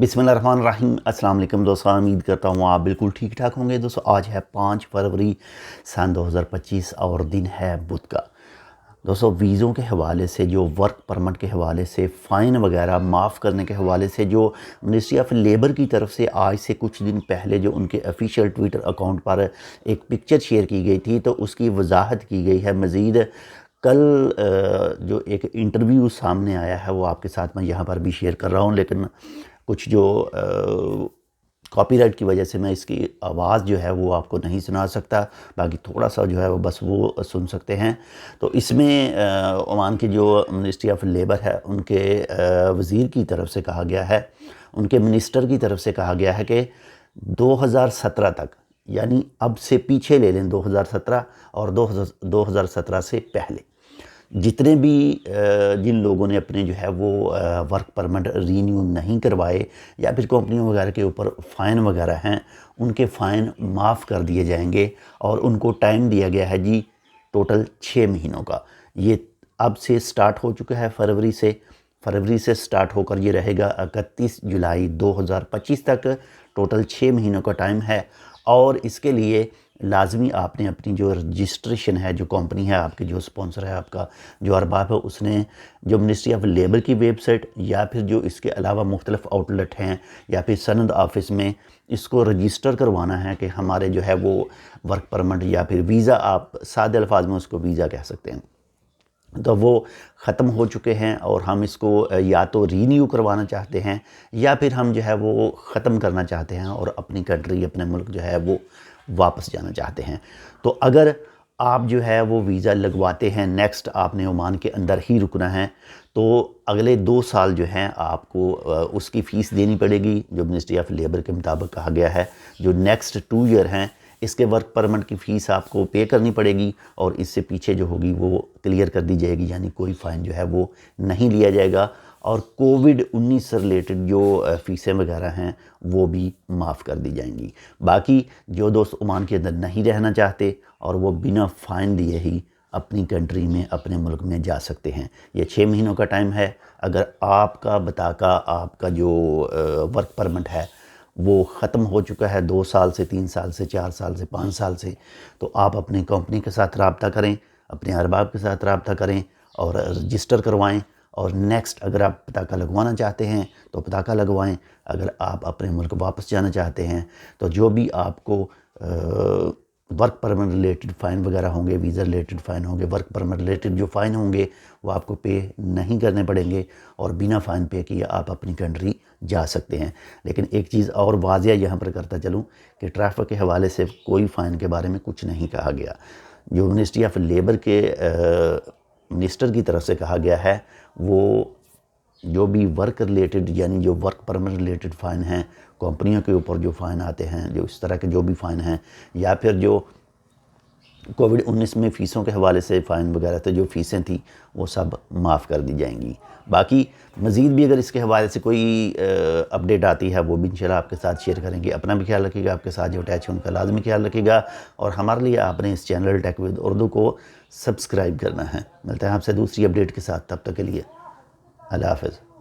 बिस्मिल्लाहिर्रहमानिर्रहीम। अस्सलाम वालेकुम दोस्तों, उम्मीद करता हूँ आप बिल्कुल ठीक ठाक होंगे। दोस्तों आज है 5 फरवरी सन 2025 और दिन है बुध का। दोस्तों वीज़ों के हवाले से, जो वर्क परमिट के हवाले से, फ़ाइन वगैरह माफ़ करने के हवाले से जो मिनिस्ट्री ऑफ लेबर की तरफ से आज से कुछ दिन पहले जो उनके ऑफिशियल ट्विटर अकाउंट पर एक पिक्चर शेयर की गई थी, तो उसकी वजाहत की गई है। मज़ीद कल जो एक इंटरव्यू सामने आया है वो आपके साथ मैं यहाँ पर भी शेयर कर रहा हूँ, लेकिन कुछ जो कॉपीराइट की वजह से मैं इसकी आवाज़ जो है वो आपको नहीं सुना सकता, बाकी थोड़ा सा जो है वो बस वो सुन सकते हैं। तो इसमें ओमान की जो मिनिस्ट्री ऑफ लेबर है उनके वज़ीर की तरफ से कहा गया है, उनके मिनिस्टर की तरफ से कहा गया है कि 2017 तक, यानी अब से पीछे ले लें 2017 और 2017 से पहले जितने भी जिन लोगों ने अपने जो है वो वर्क परमिट रीन्यू नहीं करवाए या फिर कंपनियों वगैरह के ऊपर फ़ाइन वगैरह हैं, उनके फ़ाइन माफ़ कर दिए जाएंगे। और उनको टाइम दिया गया है जी टोटल 6 महीनों का। ये अब से स्टार्ट हो चुका है फरवरी से स्टार्ट होकर ये रहेगा 31 जुलाई 2025 तक। टोटल 6 महीनों का टाइम है और इसके लिए लाजमी आपने अपनी जो रजिस्ट्रेशन है, जो कंपनी है आपकी, जो स्पॉन्सर है आपका, जो अरबाब है, उसने जो मिनिस्ट्री ऑफ लेबर की वेबसाइट या फिर जो इसके अलावा मुख्तलिफ आउटलेट हैं या फिर सनद ऑफिस में इसको रजिस्टर करवाना है कि हमारे जो है वो वर्क परमिट या फिर वीज़ा, आप सादे अल्फाज में उसको वीज़ा कह सकते हैं, तो वो ख़त्म हो चुके हैं और हम इसको या तो रीन्यू करवाना चाहते हैं या फिर हम जो है वो ख़त्म करना चाहते हैं और अपनी कंट्री, अपने मुल्क जो है वो वापस जाना चाहते हैं। तो अगर आप जो है वो वीज़ा लगवाते हैं, नेक्स्ट आपने ओमान के अंदर ही रुकना है, तो अगले 2 साल जो हैं आपको उसकी फ़ीस देनी पड़ेगी, जो मिनिस्ट्री ऑफ लेबर के मुताबिक कहा गया है। जो नेक्स्ट 2 ईयर हैं इसके वर्क परमिट की फ़ीस आपको पे करनी पड़ेगी और इससे पीछे जो होगी वो क्लियर कर दी जाएगी, यानी कोई फ़ाइन जो है वो नहीं लिया जाएगा। और कोविड-19 से रिलेटेड जो फ़ीसें वगैरह हैं वो भी माफ़ कर दी जाएंगी। बाकी जो दोस्त ओमान के अंदर नहीं रहना चाहते और वो बिना फ़ाइन दिए ही अपनी कंट्री में, अपने मुल्क में जा सकते हैं। ये 6 महीनों का टाइम है। अगर आपका बताका, आपका जो वर्क परमिट है वो ख़त्म हो चुका है 2 साल से, 3 साल से, 4 साल से, 5 साल से, तो आप अपनी कंपनी के साथ रब्ता करें, अपने अरबाब के साथ रब्ता करें और रजिस्टर करवाएं। और नेक्स्ट अगर आप पताका लगवाना चाहते हैं तो पताका लगवाएं। अगर आप अपने मुल्क वापस जाना चाहते हैं तो जो भी आपको वर्क परमिट रिलेटेड फ़ाइन वगैरह होंगे, वीज़ा रिलेटेड फ़ाइन होंगे, वर्क परमिट रिलेटेड जो फ़ाइन होंगे वो आपको पे नहीं करने पड़ेंगे और बिना फ़ाइन पे किए आप अपनी कंट्री जा सकते हैं। लेकिन एक चीज़ और वाज़िया यहाँ पर करता चलूँ कि ट्रैफिक के हवाले से कोई फ़ाइन के बारे में कुछ नहीं कहा गया। जो मिनिस्ट्री ऑफ लेबर के मिनिस्टर की तरफ से कहा गया है, वो जो भी वर्क रिलेटेड, यानी जो वर्क परमिट रिलेटेड फ़ाइन हैं, कंपनियों के ऊपर जो फ़ाइन आते हैं, जो इस तरह के जो भी फ़ाइन हैं, या फिर जो कोविड-19 में फ़ीसों के हवाले से फ़ाइन वगैरह थे, जो फ़ीसें थी वो सब माफ़ कर दी जाएंगी। बाकी मज़ीद भी अगर इसके हवाले से कोई अपडेट आती है वो भी इंशाल्लाह आपके साथ शेयर करेंगे। अपना भी ख्याल रखिएगा, आपके साथ जो अटैच है उनका लाजमी ख्याल रखिएगा और हमारे लिए आपने इस चैनल टेक विद उर्दू को सब्सक्राइब करना है। मिलते हैं आपसे दूसरी अपडेट के साथ, तब तक के लिए अल्लाह हाफ़िज़।